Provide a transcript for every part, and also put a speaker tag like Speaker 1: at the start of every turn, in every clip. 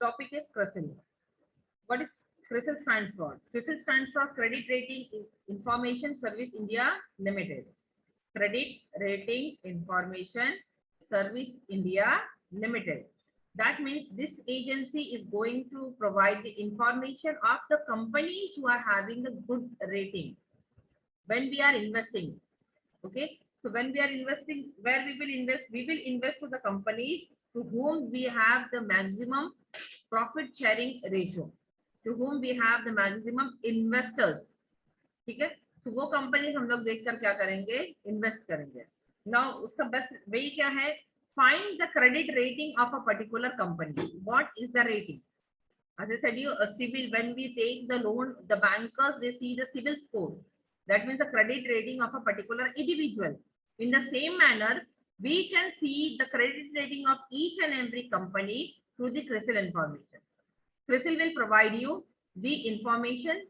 Speaker 1: topic is CRISIL. What is CRISIL stands for? CRISIL stands for Credit Rating Information Service India Limited. Credit Rating Information Service India Limited. That means this agency is going to provide the information of the companies who are having a good rating when we are investing. Okay, so when we are investing, where we will invest to the companies to whom we have the maximum profit sharing ratio, to whom we have the maximum investors. ठीक है, so वो companies हम लोग देखकर क्या करेंगे, invest करेंगे. Now उसका बेस्ट वे क्या है, find the credit rating of a particular company. What is the rating? As I said, you a CIBIL, when we take the loan, the bankers, they see the CIBIL score. That means the credit rating of a particular individual. In the same manner, we can see the credit rating of each and every company through the CRISIL information. CRISIL will provide you the information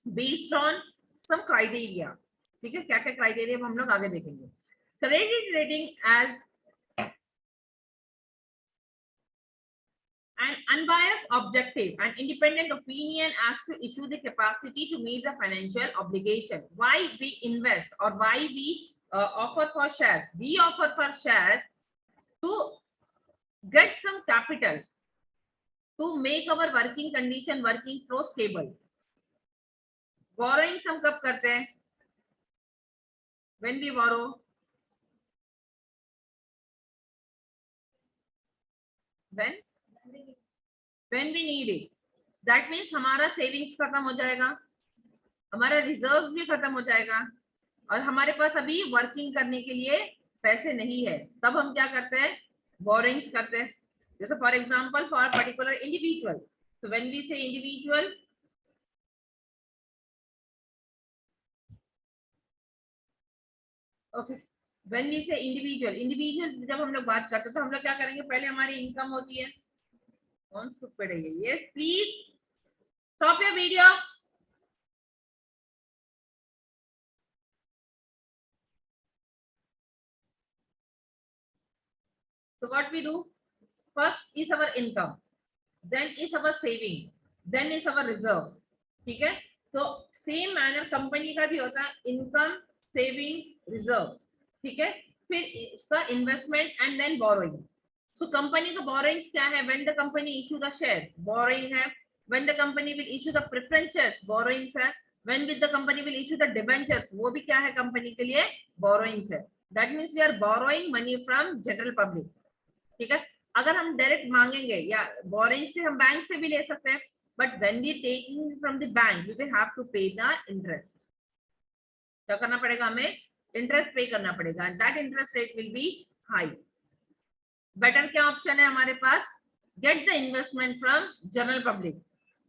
Speaker 1: based on some criteria. ठीक है, क्या क्या criteria हम लोग आगे देखेंगे. Credit rating as an unbiased, objective and independent opinion as to issue the capacity to meet the financial obligation. Why we invest or why we offer for shares? We offer for shares to get some capital to make our working condition, working flow stable. Borrowing हम कब करते हैं? When we borrow, when we need it. That means हमारा savings खत्म हो जाएगा, हमारा reserve भी खत्म हो जाएगा और हमारे पास अभी वर्किंग करने के लिए पैसे नहीं है. तब हम क्या करते हैं, बोरिंग्स करते हैं. जैसे for example for particular individual, so when we say individual, okay, when we say individual जब हम लोग बात करते हैं तो हम लोग क्या करेंगे, पहले हमारी इनकम होती है. कौन स्टूपिड है ये? Yes please stop your video. So what we do, first is our income, then is our saving, then is our reserve. ठीक है, तो सेम मैनर कंपनी का भी होता है, इनकम, सेविंग, रिजर्व. ठीक है, फिर उसका investment and then borrowing. So company का बोरोइंग्स क्या है? When the company issue the share, borrowing है. When the company will issue the preference shares, borrowings है. When with the company will issue the debentures, वो भी क्या है company के लिए? Borrowings है. That means we are borrowing money from general public. ठीक है, अगर हम डायरेक्ट मांगेंगे या बोरिंग्स से हम बैंक से भी ले सकते हैं, but when we taking from the bank we will have to pay the interest. क्या करना पड़ेगा? हमें इंटरेस्ट पे करना पड़ेगा and that interest rate will be high. Better क्या ऑप्शन है हमारे पास? Get the investment from general public.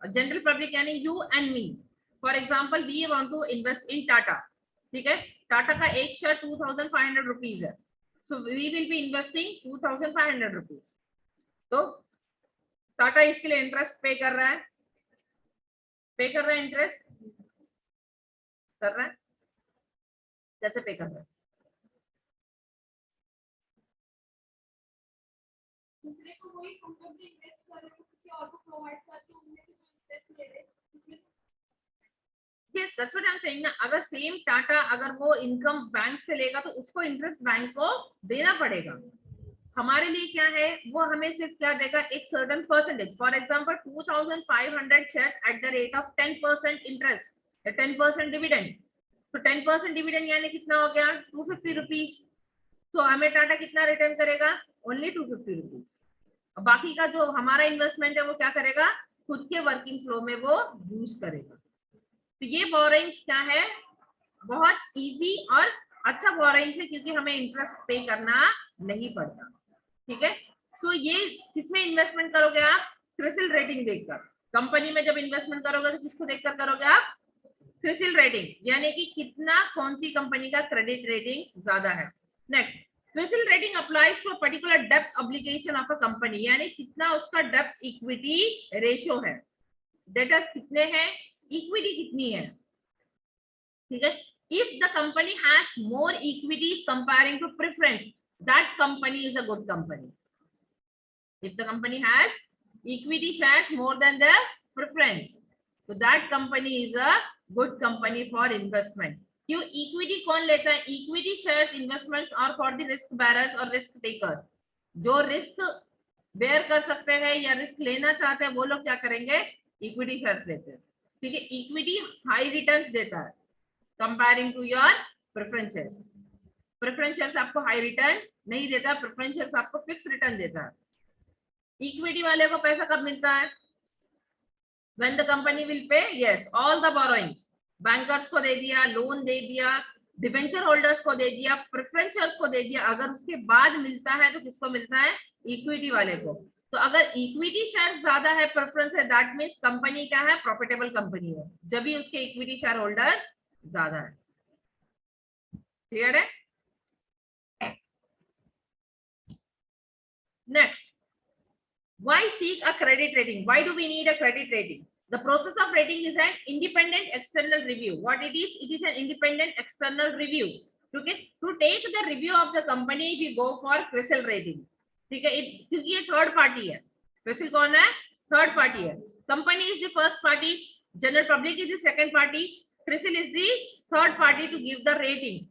Speaker 1: General public यानी you and me. For example we want to invest in Tata. ठीक है, टाटा का एक शेयर 2500 रुपीज है. So we will be investing 2500 rupees. तो टाटा इसके लिए इंटरेस्ट पे कर रहा है, इंटरेस्ट कर रहा है. कैसे पे कर रहा है? दूसरे को वही इन्वेस्ट कर रहे हो, किसी और को प्रोवाइड करके उनमें से इंटरेस्ट ले रहे. Yes, that's what I'm saying ना. अगर सेम टाटा अगर वो इनकम बैंक से लेगा तो उसको इंटरेस्ट बैंक को देना पड़ेगा. हमारे लिए क्या है, वो हमें सिर्फ क्या देगा, एक certain percentage. For example 2500 shares at the rate of 10% interest, 10% dividend. तो 10% डिविडेंड यानी कितना हो गया? 250 रुपीज. तो हमें टाटा कितना रिटर्न करेगा? Only 250 rupees. बाकी का जो हमारा इन्वेस्टमेंट है वो क्या करेगा? खुद के वर्किंग फ्लो में वो यूज करेगा. तो ये बोरिंग्स क्या है? बहुत इजी और अच्छा बोरिंग्स है क्योंकि हमें इंटरेस्ट पे करना नहीं पड़ता. ठीक है, सो ये किसमें इन्वेस्टमेंट करोगे आप? क्रिसिल रेटिंग देखकर. कंपनी में जब इन्वेस्टमेंट करोगे तो किसको देखकर करोगे आप? क्रिसिल रेटिंग, यानी कि कितना कौन सी कंपनी का क्रेडिट रेटिंग ज्यादा है. Next, CRISIL rating applies to a particular डेब्ट ऑब्लिगेशन ऑफ अ कंपनी, यानी कितना उसका डेब्ट इक्विटी रेशियो है. डेटर्स कितने हैं, इक्विटी कितनी है. ठीक है, if the company has more equities comparing to preference, that company is a good company. If the company has equity shares more than the preference, so that company is a good company for investment. क्यों equity कौन लेता है? Equity shares investments are for the risk bearers और risk takers. जो risk bear कर सकते हैं या रिस्क लेना चाहते हैं वो लोग क्या करेंगे? इक्विटी शेयर्स लेते हैं. ठीक है, इक्विटी हाई रिटर्न्स देता है comparing to your preference shares. Preference shares आपको हाई रिटर्न नहीं देता, प्रेफरेंस शेयर्स आपको फिक्स रिटर्न देता है. इक्विटी वाले को पैसा कब मिलता है? When the company will pay, yes, all the borrowings. Bankers को दे दिया, लोन दे दिया, डिबेंचर होल्डर्स को दे दिया, प्रेफरेंस शेयर्स को दे दिया. अगर उसके बाद मिलता है तो किसको मिलता है? इक्विटी वाले को. तो अगर इक्विटी शेयर ज्यादा है, प्रेफरेंस है, दैट मींस कंपनी क्या है? प्रॉफिटेबल कंपनी है, जब भी उसके इक्विटी शेयर होल्डर ज्यादा है. क्लियर है? Next, why seek a credit rating? Why do we need a credit rating? The process of rating is an independent external review. What it is an independent external review. Okay, to take the review of the company we go for CRISIL rating. ठीक है, क्योंकि ये third party है. CRISIL कौन है? Third party है. Company is the first party, general public is the second party, CRISIL is the third party to give the rating.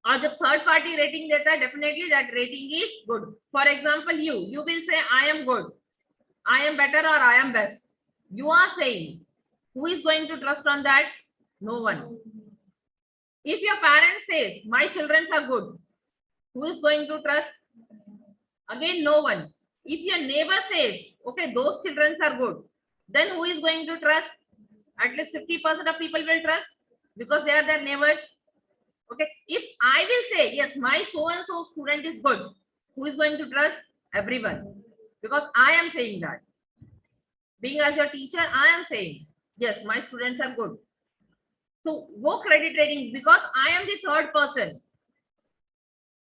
Speaker 1: और जब थर्ड पार्टी रेटिंग देता है, definitely that rating is good. For example, you will say I am good, I am better, or I am best. You are saying, who is going to trust on that? No one. If your parent says my children are good, who is going to trust? Again, no one. If your neighbor says, okay, those children are good, then who is going to trust? At least 50% of people will trust because they are their neighbors. Okay, if I will say yes, my so and so student is good, who is going to trust? Everyone, because I am saying that. Being as your teacher, I am saying yes, my students are good. So wo credit rating, because I am the third person,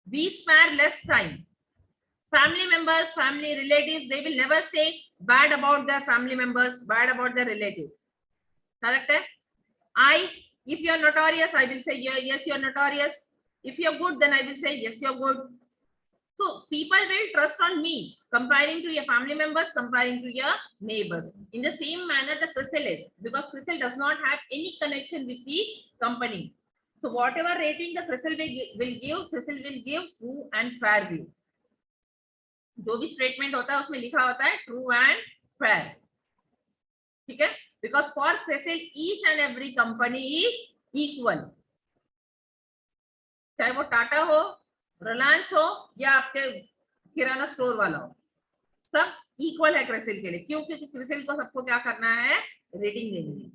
Speaker 1: we spare less time. Family members, family relatives, they will never say bad about their family members, bad about their relatives. Correct? If you're notorious, I will say yes, you're notorious. If you're good, then I will say yes, you're good. So people will trust on me, comparing to your family members, comparing to your neighbors. In the same manner, the CRISIL is, because CRISIL does not have any connection with the company. So whatever rating the CRISIL will give, CRISIL will give true and fair view. जो भी statement होता है उसमें लिखा होता है true and fair. ठीक है, because for CRISIL each and every company is equal. चाहे वो टाटा हो, रिलायंस हो, या आपके किराना स्टोर वाला हो, सब इक्वल है CRISIL के लिए. क्यों? क्योंकि CRISIL को सबको क्या करना है? रेटिंग देनी है.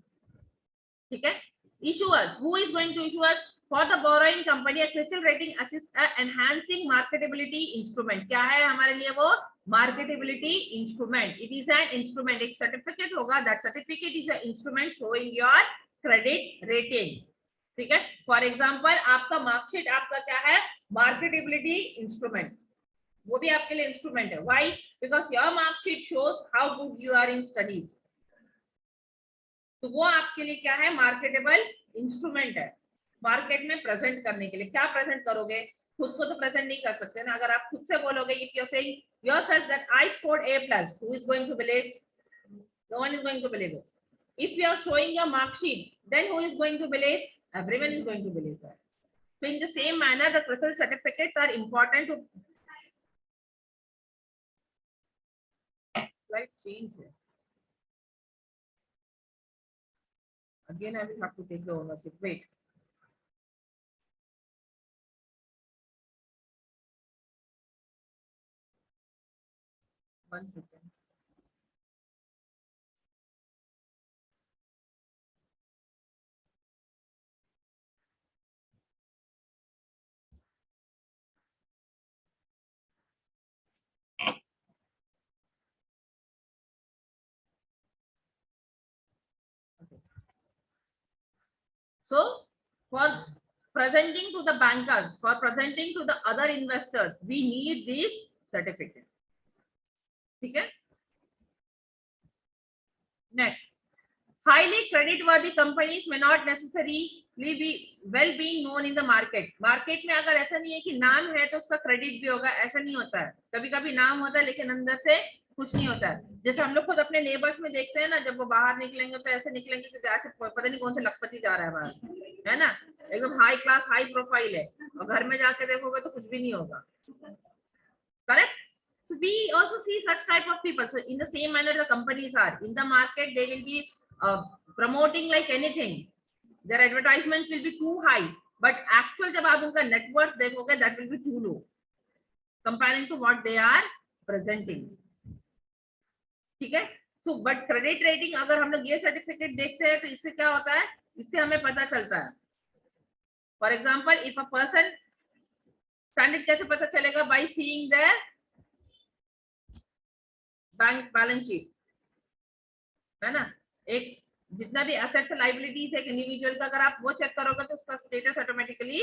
Speaker 1: ठीक है. Issuers, who is going to issue? For the borrowing company, a CRISIL rating assists enhancing marketability instrument. क्या है हमारे लिए वो? Marketability instrument. It is an instrument. एक certificate होगा. That certificate is an instrument showing your credit rating. ठीक है. For example, आपका मार्कशीट आपका क्या है? Marketability instrument. वो भी आपके लिए इंस्ट्रूमेंट है. Why? Because your marksheet shows how good you are in studies. तो वो आपके लिए क्या है? मार्केटेबल इंस्ट्रूमेंट है, मार्केट में प्रेजेंट करने के लिए. क्या प्रेजेंट करोगे? खुद को तो प्रेजेंट नहीं कर सकते ना. अगर आप खुद से बोलोगे, if you are saying yourself that I scored A+, who is going to believe? No one is going to believe it. If you are showing your mark sheet, then who is going to believe? Everyone is going to believe that. So in the same manner, the CRISIL certificates are important to. Slide change here. Again, I will have to take the ownership. Wait. One second. So for presenting to the bankers, for presenting to the other investors, we need this certificate. ठीक है. Next, highly creditworthy companies may not necessarily be well being known in the market. Market में अगर ऐसा नहीं है कि नाम है तो उसका क्रेडिट भी होगा, ऐसा नहीं होता है. कभी कभी नाम होता है लेकिन अंदर से कुछ नहीं होता है। जैसे हम लोग खुद अपने नेबर्स में देखते हैं ना, जब वो बाहर निकलेंगे तो ऐसे निकलेंगे कि जैसे पता नहीं कौन से लखपति जा रहा है बाहर, है ना, एकदम हाई क्लास हाई प्रोफाइल है, और घर में जाके देखोगे तो कुछ भी नहीं होगा। Correct? So we also see such type of people. So in the same manner the companies are in the market, they will be promoting like anything. Their advertisements will be too high, but actual जब आप उनका net worth देखोगे, that will be too low comparing to what they are presenting. ठीक है? So but credit rating, अगर हम लोग ये सर्टिफिकेट देखते हैं तो इससे क्या होता है, इससे हमें पता चलता है. For example, if a person, standard कैसे पता चलेगा? By seeing the bank balance sheet, है ना. एक जितना भी एसेट्स लायबिलिटीज है इंडिविजुअल का, अगर आप वो चेक करोगे तो उसका स्टेटस ऑटोमेटिकली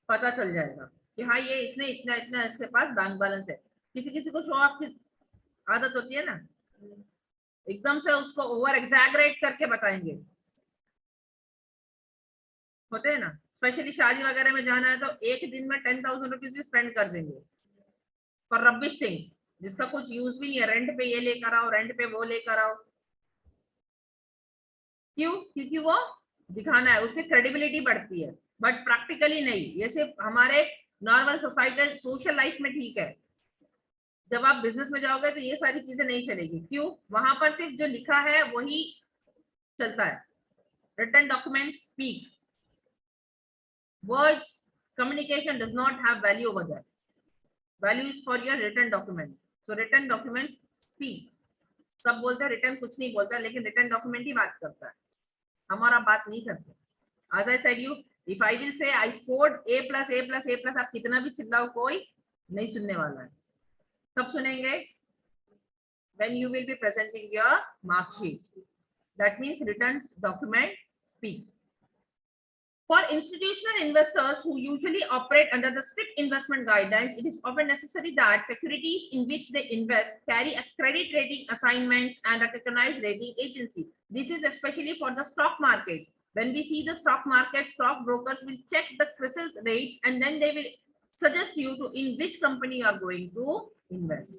Speaker 1: पता चल जाएगा कि हाँ ये इसने इतना इतना इसके पास बैंक बैलेंस है. किसी किसी को शो ऑफ की आदत होती है ना, एकदम से उसको ओवर एग्जैगरेट करके बताएंगे, होते हैं ना. स्पेशली शादी वगैरह में जाना है तो एक दिन में 10,000 रुपीज भी स्पेंड कर देंगे फॉर रबिश थिंग्स, जिसका कुछ यूज भी नहीं है. रेंट पे ये लेकर आओ, रेंट पे वो लेकर आओ. क्यों? क्योंकि वो दिखाना है, उससे क्रेडिबिलिटी बढ़ती है, बट प्रैक्टिकली नहीं. ये सिर्फ हमारे नॉर्मल सोसाइटल सोशल लाइफ में ठीक है. जब आप बिजनेस में जाओगे तो ये सारी चीजें नहीं चलेगी. क्यों? वहां पर सिर्फ जो लिखा है वही चलता है. Written document speak, words communication does not have value over there. Value is for your written documents. So written documents speaks. सब बोलते हैं रिटर्न कुछ नहीं बोलता, लेकिन रिटर्न डॉक्यूमेंट ही बात करता है, हमारा बात नहीं करते. As I said you, if I will say I scored A plus A plus A plus, आप कितना भी चिल्लाओ कोई नहीं सुनने वाला है. कब सुनेंगे? When you will be presenting your mark sheet. That means written document speaks. For institutional investors who usually operate under the strict investment guidelines, it is often necessary that securities in which they invest carry a credit rating assignment and a recognized rating agency. This is especially for the stock market. When we see the stock market, stock brokers will check the CRISIL rate and then they will suggest you to in which company you are going to invest.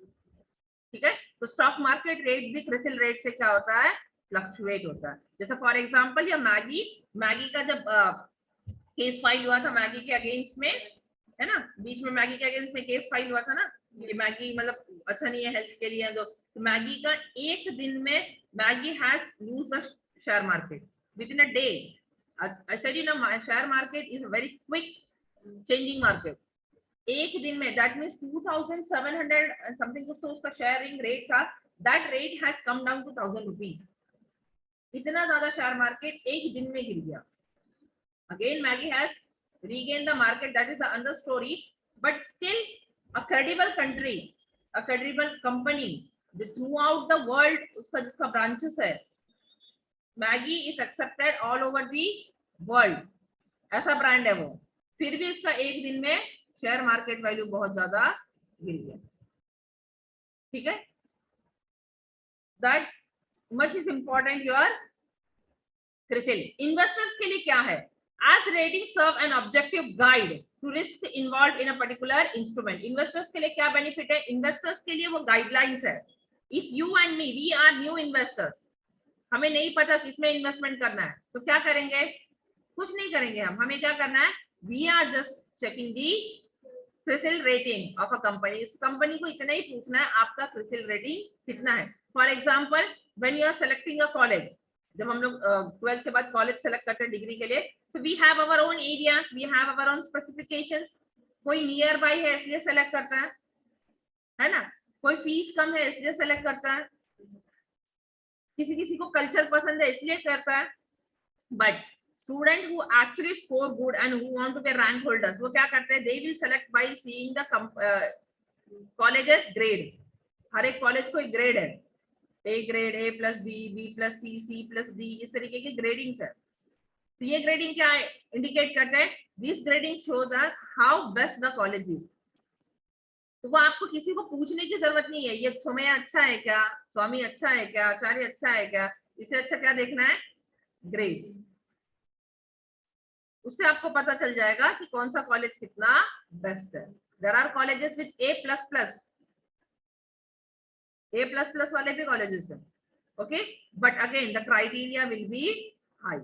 Speaker 1: ठीक है? तो stock market rate भी CRISIL rate से क्या होता है? Fluctuate होता है. जैसे फॉर एग्जांपल या मैगी का जब केस फाइल हुआ था मैगी के अगेंस्ट में, है ना, बीच में मैगी के अगेंस्ट में केस फाइल हुआ था ना कि मैगी मतलब अच्छा नहीं है हेल्थ के लिए. तो मैगी का एक दिन में Maggi has lose the share market within a day. I said you ना, share market is very quick changing market. एक दिन में, दैट मींस 2700 समथिंग कुछ तो उसका शेयरिंग रेट था. That rate has come down to 1000 rupees. इतना ज्यादा शेयर मार्केट एक दिन में गिर गया. Again, Maggie has regained the market. That is the other story. But still, a credible country, a credible company, throughout the world, उसका जिसका branches है, Maggie is accepted all over the world. ऐसा brand है वो. फिर भी इसका एक दिन में शेयर मार्केट वैल्यू बहुत ज्यादा गिर गया. ठीक है? That much is important. Your CRISIL. Investors के लिए क्या है? As ratings serve an objective guide to risk involved in a particular instrument. Investors के लिए क्या benefit है? Investors के लिए वो guidelines है. If you and me, we are new investors, हमें नहीं पता किसमें इन्वेस्टमेंट करना है, तो क्या करेंगे? कुछ नहीं करेंगे हम. हमें क्या करना है? We are just checking the CRISIL rating of a company. इस कंपनी को इतना ही पूछना है आपका CRISIL rating कितना है. For example, when you are selecting a college, जब हम लोग 12th के बाद कॉलेज सेलेक्ट करते हैं डिग्री के लिए, so we have our own areas, we have our own specifications. कोई नियर बाय है इसलिए सेलेक्ट करता है ना. कोई फीस कम है इसलिए सेलेक्ट करता है. किसी किसी को कल्चर पसंद है इसलिए करता है. But student who actually score good and who want to be rank holders, वो क्या करते हैं? They will select by seeing the college's grade. हर एक कॉलेज को एक ग्रेड है. A grade, A plus B, B plus C, C plus D, इस तरीके की ग्रेडिंग्स है. तो ये ग्रेडिंग क्या इंडिकेट करते हैं? This grading show that how best the college is. तो वो आपको किसी को पूछने की जरूरत नहीं है ये समय अच्छा है क्या, स्वामी अच्छा है क्या, आचार्य अच्छा है क्या. इससे अच्छा क्या देखना है? ग्रेड. उससे आपको पता चल जाएगा कि कौन सा कॉलेज कितना बेस्ट है. There are colleges with A++. A++ वाले भी कॉलेजेस हैं, okay, but again the criteria will be high.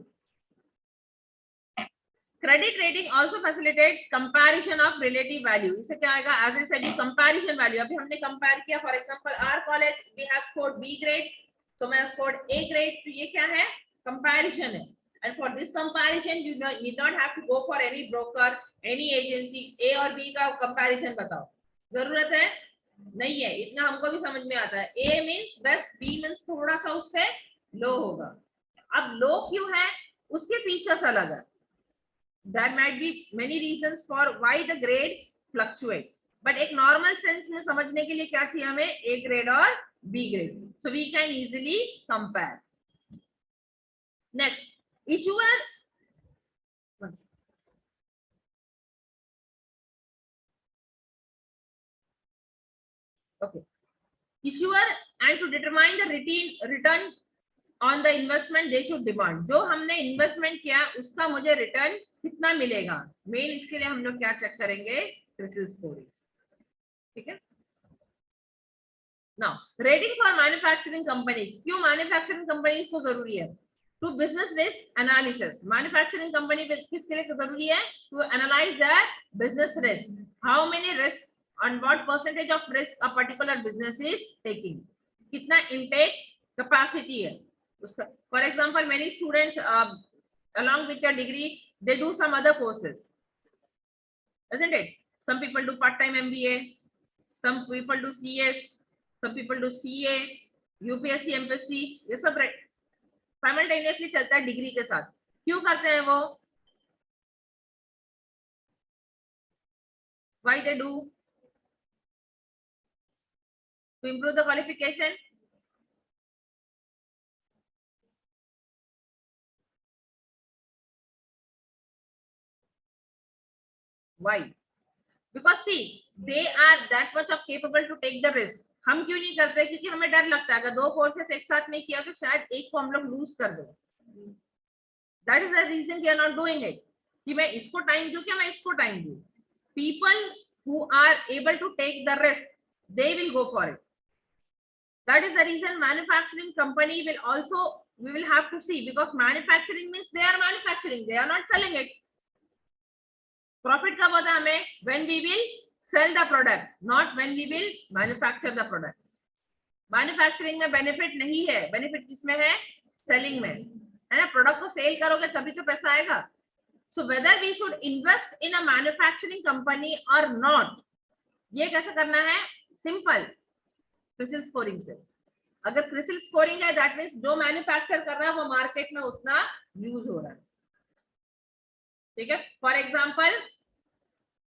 Speaker 1: Credit rating also facilitates comparison of relative value. इससे क्या आएगा, as I said comparison value. अभी हमने कंपेयर किया, for example our college we have scored B grade, so मैं scored A grade. तो ये क्या है, कंपैरिजन है. And for this comparison you need not have to go for any broker, any agency. A और B का comparison बताओ, जरूरत है नहीं है, इतना हमको भी समझ में आता है. ए मींस बेस्ट, बी मींस थोड़ा सा उससे लो होगा. अब लो क्यों है, उसके फीचर्स अलग है. There might be many reasons for why the grade fluctuate, but एक normal sense में समझने के लिए क्या चाहिए हमें, A grade और B grade, so we can easily compare. Next, issuer. Okay, issuer and to determine the return on the investment they should demand. जो हमने इन्वेस्टमेंट किया उसका मुझे रिटर्न कितना मिलेगा, मेन इसके लिए हम लोग क्या चेक करेंगे, क्रिसिल स्कोरिंग. ठीक है. Now rating for manufacturing companies. क्यों मैन्युफैक्चरिंग कंपनीज को जरूरी है, to business risk analysis. Manufacturing company किसके लिए जरूरी है, to analyse that business risk, how many risk and what percentage of risk a particular business is taking, कितना intake capacity है उसका. For example many students along with your degree they do some other courses, isn't it? Some people do part time MBA, some people do CS, some people do CA, UPSC, MPSC, ये सब simultaneously चलता है degree के साथ. क्यों करते हैं वो, why they do, to improve the qualification. Why? Because see they are that much of capable to take the risk. हम क्यों नहीं करते, क्योंकि हमें डर लगता है अगर दो कोर्सेस एक साथ नहीं किया तो शायद एक को हम लोग लूज कर दें. That is the reason we are not doing it, कि मैं इसको टाइम दूं, क्या मैं इसको टाइम दूं. People who are able to take the risk they will go for it. That is the reason manufacturing company will also, we will have to see, because manufacturing means they are manufacturing, they are not selling it. Profit कब होता है हमें, when we will sell the product, not when we will manufacture the product. Manufacturing में benefit नहीं है, benefit किसमें है, selling में है ना. प्रोडक्ट को सेल करोगे तभी तो पैसा आएगा. So whether we should invest in a manufacturing company और नॉट, ये कैसे करना है, सिंपल, क्रिसिल स्कोरिंग से. अगर क्रिसिल स्कोरिंग है दैट मींस जो मैन्युफैक्चर कर रहा है वो मार्केट में उतना यूज हो रहा है. ठीक है. फॉर एग्जांपल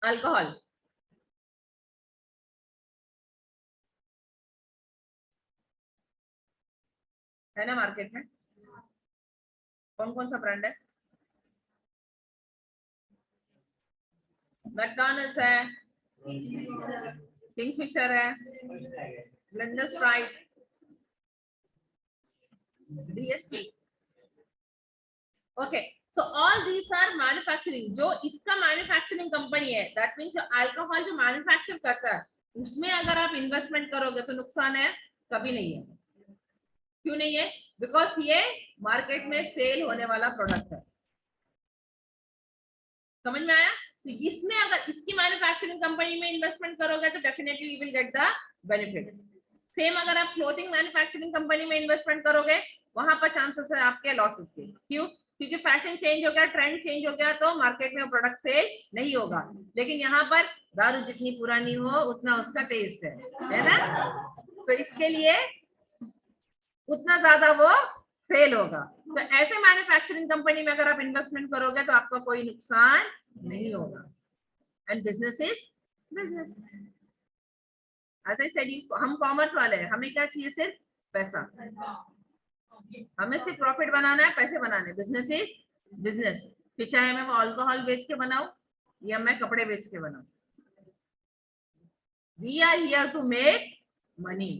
Speaker 1: अल्कोहल, है ना मार्केट में, कौन कौन सा ब्रांड है, मैकडॉनल्ड्स है, किंगफिशर है, Blenders Pride, DSP. Okay, so all these are manufacturing. जो इसका मैन्युफैक्चरिंग कंपनी है दैट मींस जो अल्कोहल जो मैन्युफैक्चर करता है उसमें अगर आप इन्वेस्टमेंट करोगे तो नुकसान है, कभी नहीं है. क्यों नहीं है, बिकॉज ये मार्केट में सेल होने वाला प्रोडक्ट है. समझ में आया. तो इसमें अगर इसकी मैन्युफैक्चरिंग कंपनी में इन्वेस्टमेंट करोगे तो definitely you will get the benefit. Same अगर आप क्लोथिंग मैन्युफैक्चरिंग कंपनी में इन्वेस्टमेंट करोगे वहां पर चांसेस है आपके लॉसेस के. क्यों, क्योंकि फैशन चेंज हो गया, ट्रेंड चेंज हो गया तो मार्केट में वो प्रोडक्ट सेल नहीं होगा. लेकिन यहाँ पर दारू जितनी पुरानी हो उतना उसका टेस्ट है ना, तो इसके लिए उतना ज्यादा वो सेल होगा. तो ऐसे मैन्युफैक्चरिंग कंपनी में अगर आप इन्वेस्टमेंट करोगे तो आपका कोई नुकसान नहीं होगा. And business is business. ऐसा ही सेड, हम कॉमर्स वाले हैं, हमें क्या चाहिए, सिर्फ पैसा. हमें सिर्फ प्रॉफिट बनाना है, पैसे बनाने. Business is business. फिर चाहे मैं वो अल्कोहल बेच के बनाऊं या मैं कपड़े बेच के बनाऊं, we are here to make money.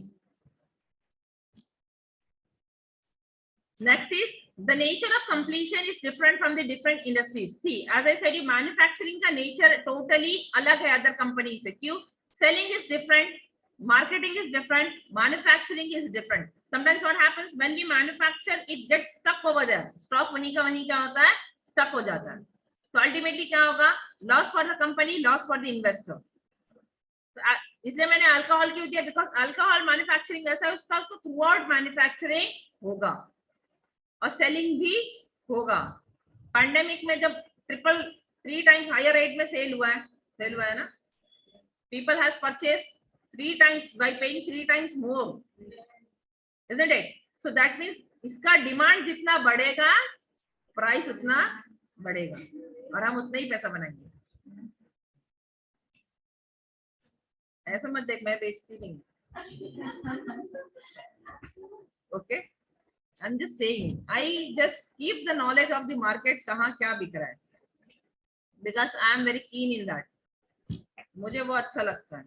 Speaker 1: Next is the nature of completion is different from the different industries. See, as I said, manufacturing का nature totally अलग है other companies से. क्यों, selling is different, Marketing is different, manufacturing is different. Sometimes what happens when we manufacture, it gets stuck over there. Stock वहीं का वहीं क्या होता है, stuck हो जाता है. So ultimately क्या होगा, loss for the company, loss for the investor. So, इसलिए मैंने अल्कोहल क्यों दिया, बिकॉज अल्कोहल मैन्युफैक्चरिंग ऐसा है, उसका उसको थ्रू आउट मैन्युफैक्चरिंग होगा और सेलिंग भी होगा. पैंडेमिक में जब 3 times हायर रेट में सेल हुआ है ना, people has purchased 3 times by paying 3 times more, isn't it? So that means इसका डिमांड जितना बढ़ेगा, प्राइस उतना बढ़ेगा और हम उतना ही पैसा बनाएंगे. ऐसा मत देख मैं बेचती नहीं. Okay, I'm just saying, I just keep the knowledge of the market, कहाँ क्या बिक रहा है, because I am very keen in that. मुझे वो अच्छा लगता है.